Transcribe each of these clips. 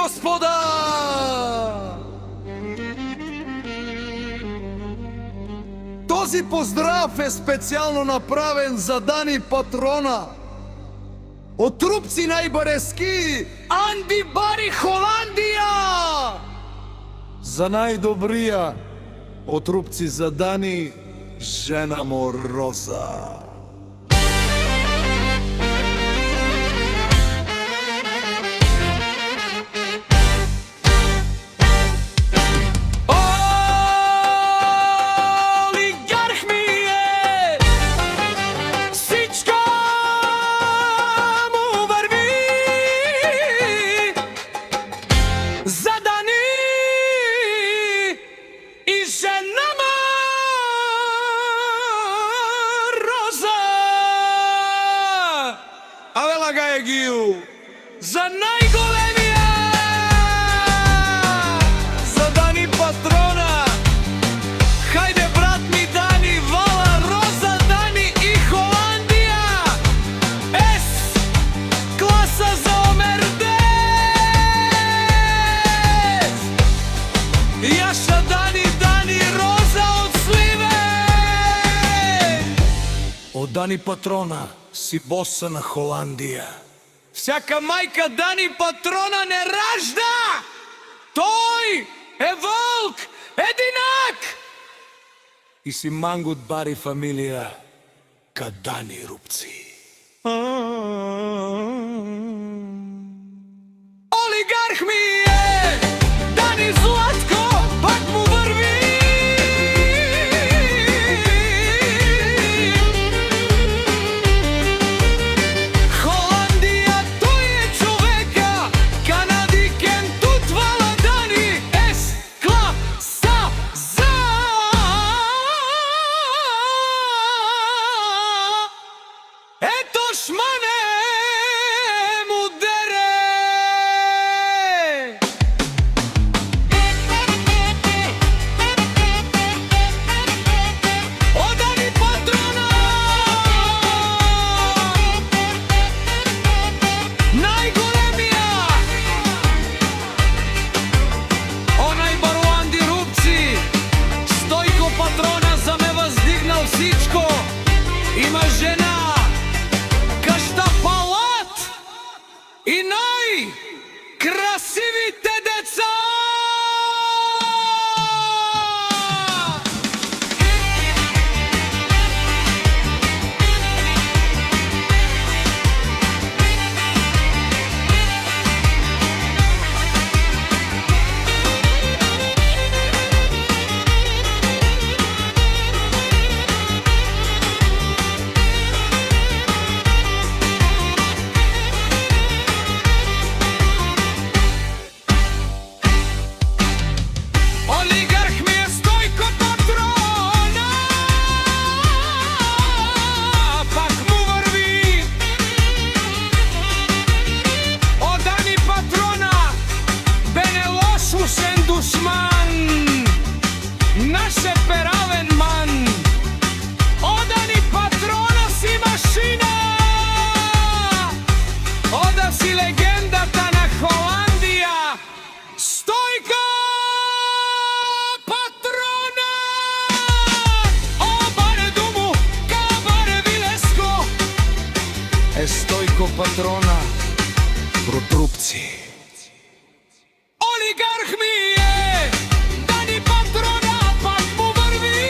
господа! Този поздрав е специјално направен за Дани Патрона од трупци најбарески Анди Бари Холандија! За најдобрија од трупци за Дани жена му Роза. За најголемија, за Дани Патрона. Хајде брат ми Дани, вала Роза, Дани и Холандија. Ес, класа за Омердес. Јаша Дани, Дани Роза од Сливен. Од Дани Патрона си боса на Холандија. Всяка мајка Дани Патрона не ражда! Тој е волк, единак! И си мангут Бари фамилија ка Дани Рупци. Олигарх ми е Дани Златко, пак му врви. Има жена, кашта палат и најкрасивите деца! Наше перавен ман, Дани Патрона си машина, ода си легендата на Холандија, Стојко Патрона. О, баре думу, ка баре вилеско, е Стојко Патрона, про трупци. Олигарх ми е Дани Патрона, пак му врви.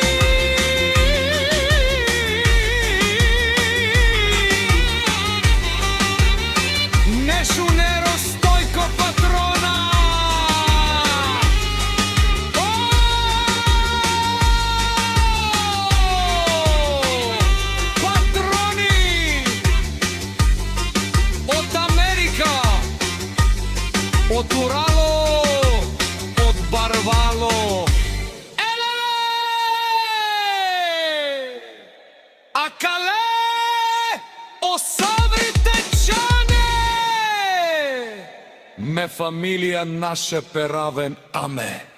Нешо неро Стојко Патрона. Патрони од Америка, од Урало, од Барвало. Елеле! А кале осаврите чане! Ме фамилија наше перавен аме.